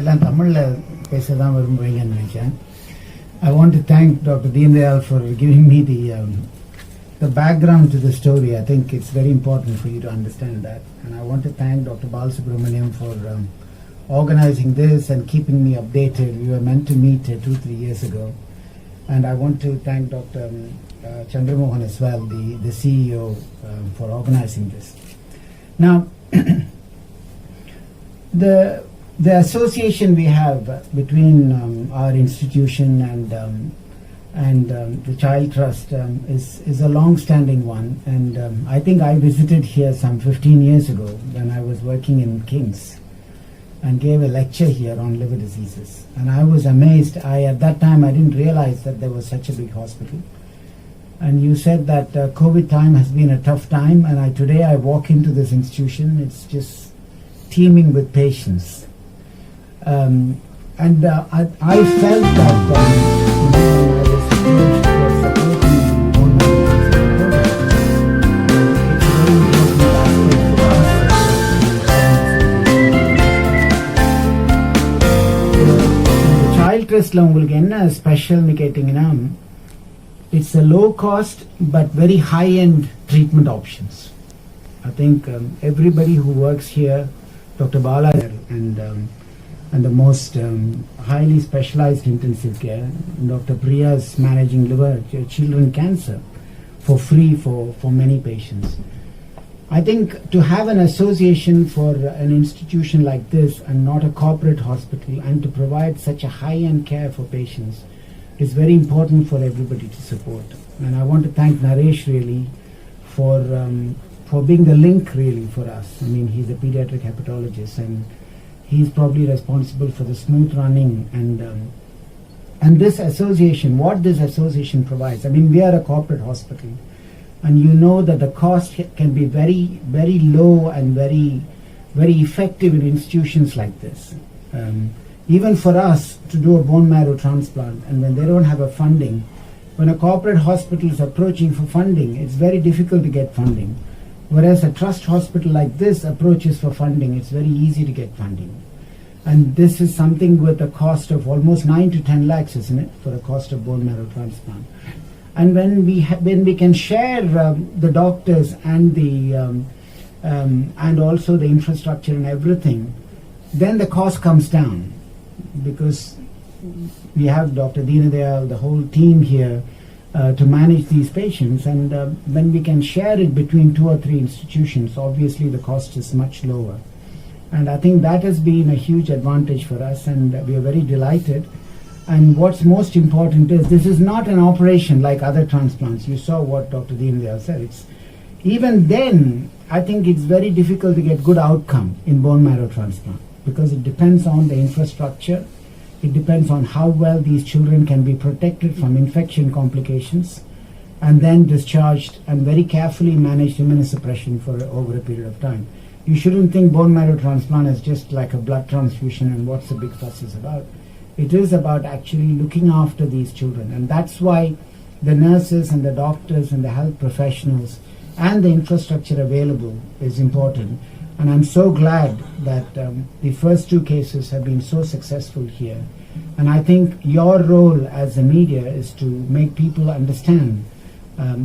எல்லாம் தமிழில் பேச தான் விரும்புவீங்கன்னு நினைக்கிறேன். I want to thank Dr. Deenadayalan for giving me the background to the story. I think it's very important for you to understand that. And I want to thank Dr. Balasubramanian for organizing this and keeping me updated. We were meant to meet 2-3 years ago. And I want to thank Dr. Chandramohan as well, the CEO, for organizing this. Now, the association we have between our institution and the Child Trust is a long-standing one, and I think I visited here some 15 years ago when I was working in King's and gave a lecture here on liver diseases, and I was amazed. At that time I didn't realize that there was such a big hospital, and you said that COVID time has been a tough time, and today I walk into this institution, it's just teeming with patients. And I felt that I was supporting bone marrow transplantation. The Child Trustல உங்களுக்கு என்ன ஸ்பெஷல்னு கேட்டிங்கன்னா, it's a low cost but very high end treatment options. I think everybody who works here, Dr. Bala and the most highly specialized intensive care, Dr. Priya is managing liver children cancer for free for many patients. I think to have an association for an institution like this and not a corporate hospital, and to provide such a high-end care for patients is very important for everybody to support. And I want to thank Naresh really for being the link really for us. I mean, he's a pediatric hepatologist, and he's probably responsible for the smooth running and this association, what this association provides. I mean, we are a corporate hospital, and you know that the cost can be very, very low and very, very effective in institutions like this. Even for us to do a bone marrow transplant, and when they don't have a funding, when a corporate hospital is approaching for funding, it's very difficult to get funding. Whereas a trust hospital like this approaches for funding, it's very easy to get funding. And this is something with a cost of almost 9 to 10 lakhs, isn't it, for a cost of bone marrow transplant. And when we can share the doctors and also the infrastructure and everything, then the cost comes down, because we have Dr. Deenadayalan, the whole team here, to manage these patients, and when we can share it between 2 or 3 institutions, obviously the cost is much lower. And I think that has been a huge advantage for us, and we are very delighted. And what's most important is this is not an operation like other transplants. You saw what Dr. Deenadayalan said. Even then, I think it's very difficult to get good outcome in bone marrow transplant, because it depends on the infrastructure. It depends on how well these children can be protected from infection complications and then discharged and very carefully managed immunosuppression for over a period of time. You shouldn't think bone marrow transplant is just like a blood transfusion and what's the big fuss is about. It is about actually looking after these children, and that's why the nurses and the doctors and the health professionals and the infrastructure available is important. And I'm so glad that the first 2 cases have been so successful here. And I think your role as a media is to make people understand,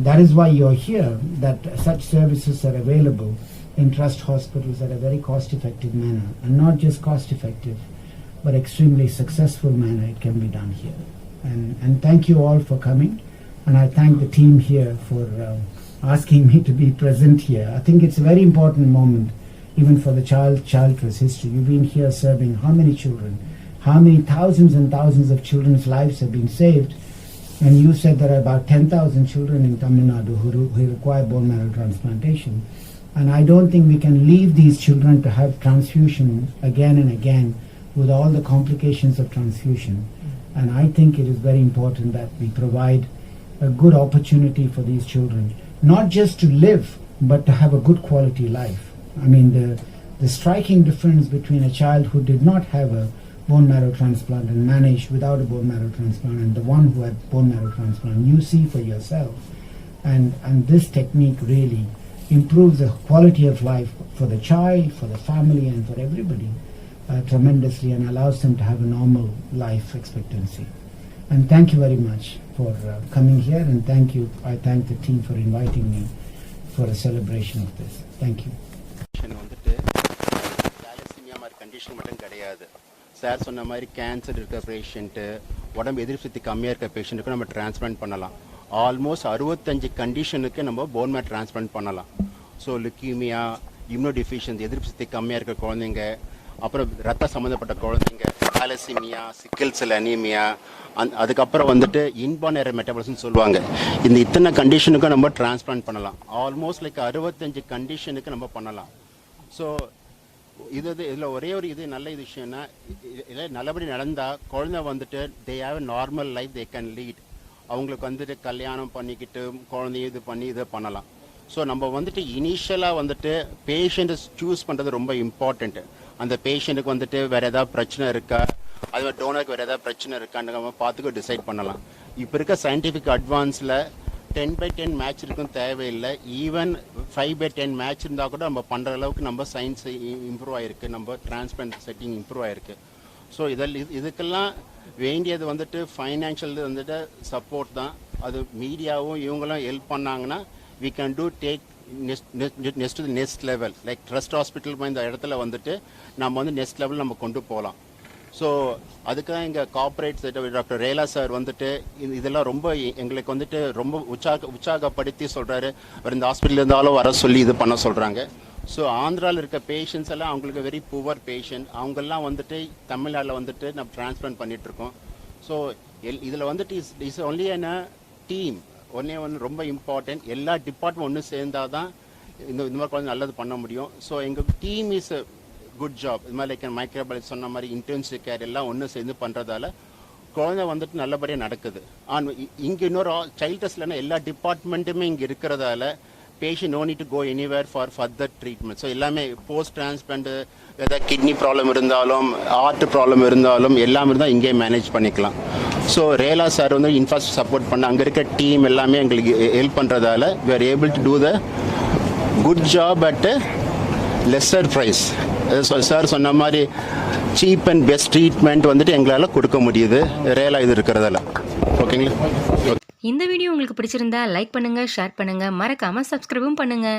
that is why you're here, that such services are available in trust hospitals at a very cost-effective manner, and not just cost-effective, but extremely successful manner it can be done here. And thank you all for coming, and I thank the team here for asking me to be present here. I think it's a very important moment, even for the Child Trust history. You've been here serving how many children? How many thousands and thousands of children's lives have been saved? And you said there are about 10,000 children in Tamil Nadu who require bone marrow transplantation. And I don't think we can leave these children to have transfusion again and again with all the complications of transfusion. And I think it is very important that we provide a good opportunity for these children, not just to live, but to have a good quality life. I mean, the striking difference between a child who did not have a bone marrow transplant and managed without a bone marrow transplant and the one who had bone marrow transplant, you see for yourself. And this technique really improves the quality of life for the child, for the family, and for everybody. tremendously and allows them to have a normal life expectancy. And thank you very much for coming here, and I thank the team for inviting me for a celebration of this. Thank you. வந்துட்டு thalassaemia மாதிரி condition மட்டும் கிடையாது. Sir சொன்ன மாதிரி cancer இருக்க patient, உடம்பு எதிர்ப்பு சக்தி கம்மியாக இருக்க பேஷண்ட்டுக்கு நம்ம டிரான்ஸ்பிளான்ட் பண்ணலாம். ஆல்மோஸ்ட் 65 கண்டிஷனுக்கு நம்ம போன் மேரோ டிரான்ஸ்பிளான்ட் பண்ணலாம். ஸோ லுக்கீமியா, இம்யூனோடிஃபிஷியன்சி, எதிர்ப்பு சக்தி கம்மியாக இருக்க குழந்தைங்க, அப்புறம் ரத்த சம்மந்தப்பட்ட குழந்தைங்க, தாலசீமியா, சிக்கல் செல் அனீமியா, அதுக்கப்புறம் வந்துட்டு இன்பார்ன் எரர் மெட்டபாலிசம்னு சொல்லுவாங்க. இந்த இத்தனை கண்டிஷனுக்கும் நம்ம டிரான்ஸ்பிளான்ட் பண்ணலாம். ஆல்மோஸ்ட் லைக் 65 கண்டிஷனுக்கு நம்ம பண்ணலாம். ஸோ இதில் ஒரே ஒரு நல்ல விஷயம்னா, இதில் நல்லபடி நடந்தால் குழந்தை வந்துட்டு they have a normal life they can lead. அவங்களுக்கு வந்துட்டு கல்யாணம் பண்ணிக்கிட்டு குழந்தைய இது பண்ணி இதை பண்ணலாம். ஸோ நம்ம வந்துட்டு இனிஷியலாக வந்துட்டு பேஷண்ட்டை சூஸ் பண்ணுறது ரொம்ப இம்பார்ட்டண்ட்டு. அந்த பேஷண்ட்டுக்கு வந்துட்டு வேறு ஏதாவது பிரச்சனை இருக்கா, அது மாதிரி டோனருக்கு வேறு ஏதாவது பிரச்சனை இருக்கான்னு நம்ம பார்த்துக்க டிசைட் பண்ணலாம். இப்போ இருக்க சயின்டிஃபிக் அட்வான்ஸில் 10/10 மேட்ச் இருக்கும் தேவையில்லை. ஈவன் 5/10 மேட்ச் இருந்தால் கூட நம்ம பண்ணுற அளவுக்கு நம்ம சயின்ஸ் இம்ப்ரூவ் ஆகிருக்கு, நம்ம டிரான்ஸ்பிளான்ட் செட்டிங் இம்ப்ரூவ் ஆகிருக்கு. ஸோ இதுக்கெல்லாம் வேண்டியது வந்துட்டு ஃபைனான்ஷியல் வந்துட்டு சப்போர்ட் தான். அது மீடியாவும் இவங்களும் ஹெல்ப் பண்ணாங்கன்னா we can do take next to the next level. Like Trust Hospital இந்த இடத்துல வந்துட்டு நம்ம வந்து நெக்ஸ்ட் லெவல் நம்ம கொண்டு போகலாம். ஸோ அதுக்கு தான் எங்கள் கார்பரேட் டாக்டர் ரேலா சார் வந்துட்டு இதெல்லாம் ரொம்ப எங்களுக்கு வந்துட்டு ரொம்ப உற்சாகப்படுத்தி சொல்கிறாரு. அவர் இந்த ஹாஸ்பிட்டல் இருந்தாலும் வர சொல்லி இது பண்ண சொல்கிறாங்க. ஸோ ஆந்திராவில் இருக்க பேஷண்ட்ஸ் எல்லாம் அவங்களுக்கு வெரி புவர் பேஷண்ட், அவங்கெல்லாம் வந்துட்டு தமிழ்நாட்டில் வந்துட்டு நம்ம டிரான்ஸ்பிளான்ட் பண்ணிகிட்ருக்கோம். ஸோ இதில் வந்துட்டு இஸ் ஒன்லி அன் டீம். ஒன்று ரொம்ப இம்பார்ட்டன்ட். எல்லா டிபார்ட்மெண்ட் ஒன்று சேர்ந்தால் தான் இந்த மாதிரி குழந்தை நல்லது பண்ண முடியும். ஸோ எங்கள் டீம் இஸ் குட் ஜாப். இது மாதிரி லைக் மைக்ரோபயாலஜி சொன்ன மாதிரி இன்டென்சிவ் கேர் எல்லாம் ஒன்று சேர்ந்து பண்ணுறதால குழந்தை வந்துட்டு நல்லபடியாக நடக்குது. இங்கே இன்னொரு சைல்ட் டெஸ்ட்லன்னா எல்லா டிபார்ட்மெண்ட்டுமே இங்கே இருக்கிறதால patient no need to go anywhere for further treatment. So எல்லாமே போஸ்ட் டிரான்ஸ்பிளான்ட், ஏதாவது கிட்னி ப்ராப்ளம் இருந்தாலும் ஹார்ட் ப்ராப்ளம் இருந்தாலும் எல்லாமே இருந்தால் இங்கே மேனேஜ் பண்ணிக்கலாம். ஸோ ரேலா சார் வந்து இன்ஃப்ராஸ்ட்ரக்சர் சப்போர்ட் பண்ண அங்கே இருக்க டீம் எல்லாமே எங்களுக்கு ஹெல்ப் பண்ணுறதால we are able to do the good job at lesser price. Sir சொன்ன மாதிரி சீப் அண்ட் பெஸ்ட் ட்ரீட்மெண்ட் வந்துட்டு எங்களால் கொடுக்க முடியுது ரேலா இது இருக்கிறதால. ஓகேங்களா? இந்த வீடியோ உங்களுக்கு பிடிச்சிருந்தா லைக் பண்ணுங்க, ஷேர் பண்ணுங்க, மறக்காம சப்ஸ்கிரைபும் பண்ணுங்க.